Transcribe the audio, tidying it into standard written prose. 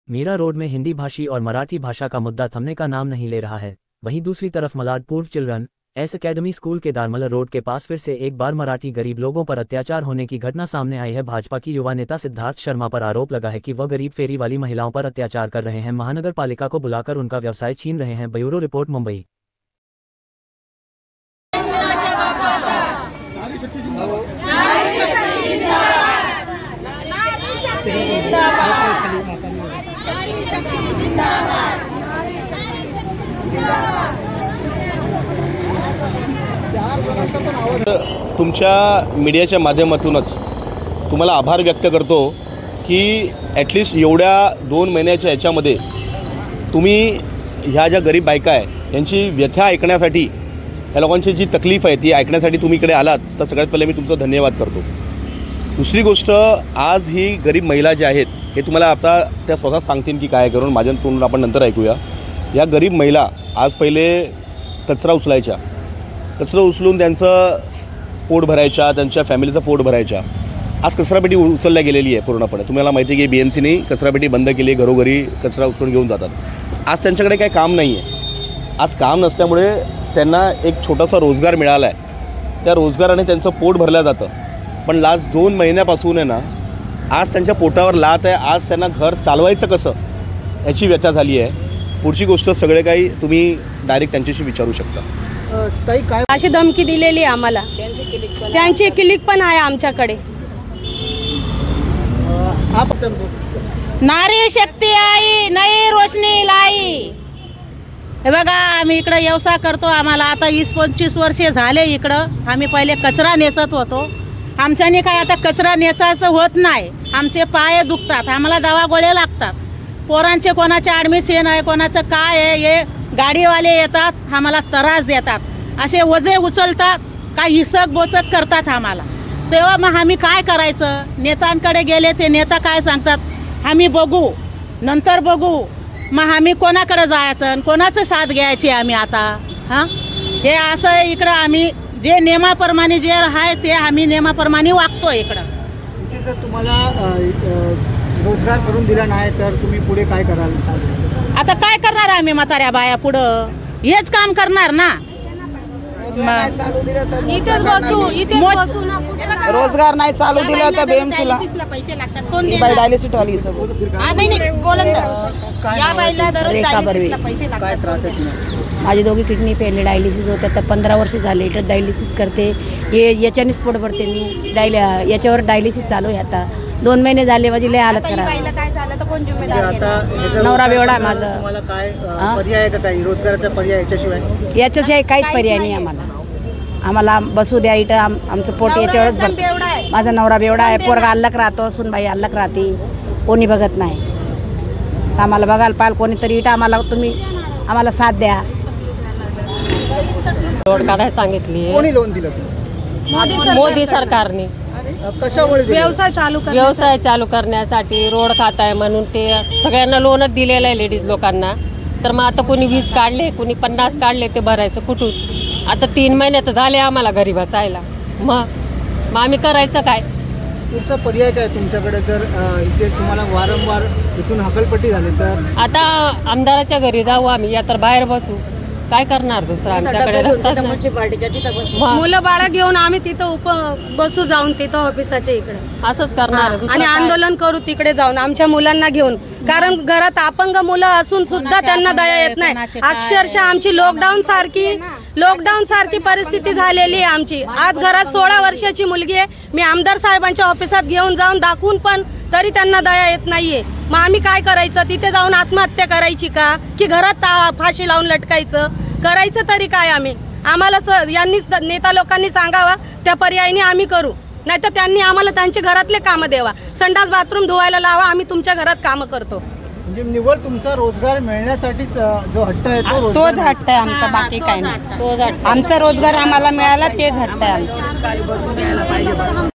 Mira road में हिंदी भाषी और मराठी भाषा का मुद्दा थमने का नाम नहीं ले रहा है। वहीं दूसरी तरफ मलाड पूर्व चिल्ड्रन एस एकेडमी स्कूल के दारमला रोड के पास फिर से एक बार मराठी गरीब लोगों पर अत्याचार होने की घटना सामने आई है। भाजपा की युवा नेता सिद्धार्थ शर्मा पर आरोप लगा है कि वह गरीब फेरी वाली महिलाओं पर अत्याचार कर रहे हैं, महानगर पालिका को बुलाकर उनका व्यवसाय छीन रहे हैं। Bureau report, Mumbai. तुमच्या मीडियाच्या माध्यमातूनच तुम्हाला आभार व्यक्त करतो की ॲटलिस्ट एवढ्या 2 महिन्याच्या याच्यामध्ये तुम्ही ह्या ज्या गरीब बायका आहे यांची व्यथा ऐकण्यासाठी, या लोकांची जी तकलीफ आहे ती ऐकण्यासाठी तुम्ही इकडे आलात, तर सगळ्यात पहिले मी तुमचा धन्यवाद करतो। दुसरी गोष्ट, आज ही गरीब महिला ज्या आहेत हे तुम्हाला आता त्या स्वतः सांगतील की काय करून, माझ्या तोंडून आपण नंतर ऐकूया। या गरीब महिला आज पहिले कचरा उचलायच्या, कचरा उचलून त्यांचं पोट भरायच्या, त्यांच्या फॅमिलीचं पोट भरायच्या। आज कचरापेटी उचलल्या गेलेली आहे पूर्णपणे। तुम्हाला माहिती आहे की BMCने कचरापेटी बंद केली, घरोघरी कचरा उचलून घेऊन जातात। आज त्यांच्याकडे काही काम नाही आहे। आज काम नसल्यामुळे त्यांना एक छोटासा रोजगार मिळाला आहे, त्या रोजगाराने त्यांचं पोट भरलं जातं। पण लास्ट 2 महिन्यापासून आहे ना, आज त्यांच्या पोटावर लात आहे। आज त्यांना घर चालवायचं कसं याची व्यथा झाली आहे। पुढची गोष्ट सगळे काही तुम्ही डायरेक्ट त्यांच्याशी विचारू शकता। ताई, काय अशी धमकी दिलेली आम्हाला, त्यांची क्लिक पण आहे आमच्याकडे। नारी शक्ती आई नई रोशनी लाई। हे बघा, आम्ही इकडे व्यवसाय करतो। आम्हाला आता 20-25 वर्षे झाले इकडं। आम्ही पहिले कचरा नेसत होतो। आमच्याने काय आता कचरा नेसायचं होत नाही। आमचे पाय दुखतात, आम्हाला दवा गोळ्या लागतात। पोरांचे कोणाचे ॲडमिशन आहे, कोणाचं काय आहे, हे गाडीवाले येतात, आम्हाला त्रास देतात, असे वजे उचलतात, काय हिसक बोचक करतात आम्हाला। तेव्हा मग आम्ही काय करायचं? नेत्यांकडे गेले, ते नेता काय सांगतात, आम्ही बघू, नंतर बघू। मग आम्ही कोणाकडे जायचं आणि कोणाचं साथ घ्यायची आम्ही आता? हां, हे असं इकडं आम्ही जे नियमाप्रमाणे जे आहे ते आम्ही नियमाप्रमाणे वागतो इकडं। जर तुम्हाला रोजगार करून दिला नाही तर तुम्ही पुढे काय कराल? आता काय करणार आम्ही म्हाताऱ्या बाया? पुढं हेच काम करणार ना। रोजगार नाही चालू दिलं तर BMCला पैसे लागतात। डायलिसिस वाली काय त्रास आहे तुम्हाला? माझी 2 किडनी पहिले डायलिसिस होत्या, तर 15 वर्ष झाले इथं डायलिसिस करते। याच्यानेच पोट भरते मी। याच्यावर डायलिसिस चालू आहे आता 2 महिने झाले। माझी लय हालत खराब। नवरा बेवडा माझा। तुम्हाला काय पर्याय आहे का? काही रोजगाराचा पर्याय याच्याशिवाय काहीच पर्याय नाही आम्हाला बसू द्या इथं। आमचं पोट याच्यावरच भरतं। माझा नवरा बेवडा आहे, पोरगा अल्लक राहतो, सुनबाई अल्लक राहते, कोणी बघत नाही। आम्हाला बघायला पाहिजे कोणीतरी इथं। आम्हाला साथ द्या। रोड काढायला सांगितली, कोणी लोन दिलं? मोदी सरकारने। कशामुळे? व्यवसाय चालू करण्यासाठी रोड खात आहे म्हणून ते सगळ्यांना लोनच दिलेलं आहे लेडीज लोकांना। तर मग आता कोणी 20 काढले, कोणी 50 काढले, ते भरायचं कुठून? आता 3 महिने तर झाले आम्हाला घरी बसायला। मग आम्ही करायचं काय? पुढचा पर्याय काय तुमच्याकडे? जर इथे तुम्हाला वारंवार इथून हकलपट्टी झाली तर आता आमदाराच्या घरी जाऊ आम्ही, या तर बाहेर बसू, काय करणार दुसरं? आमच्याकडे रस्ता मुलं बाळा घेऊन आम्ही तिथं बसू, जाऊन तिथं ऑफिसाच्या इकडे असंच करणार आणि आंदोलन करू तिकडे जाऊन आमच्या मुलांना घेऊन। कारण घरात अपंग मुलं असून सुद्धा त्यांना दया येत नाही। अक्षरशः आमची लॉकडाऊन सारखी परिस्थिती झालेली आहे आमची। आज घरात 16 वर्षाची मुलगी आहे, मी आमदार साहेबांच्या ऑफिसात घेऊन जाऊन दाखवून पण तरी त्यांना दया येत नाहीये। मग आम्ही काय करायचं? तिथे जाऊन आत्महत्या करायची का, की घरात फाशी लावून लटकायचं? करायचं तरी काय आम्ही? आम्हाला यांनीच, नेता लोकांनी सांगावा, त्या पर्यायाने आम्ही करू, नाहीतर त्यांनी आम्हाला त्यांच्या घरातले कामं द्यावा, संडास बाथरूम धुवायला लावा, आम्ही तुमच्या घरात कामं करतो। म्हणजे निवड तुमचा रोजगार मिळण्यासाठीच जो हट्ट आहे तोच हट्ट आहे आमचा, बाकी काय नाही। आमचा रोजगार आम्हाला मिळाला तेच हट्ट आहे आमचं।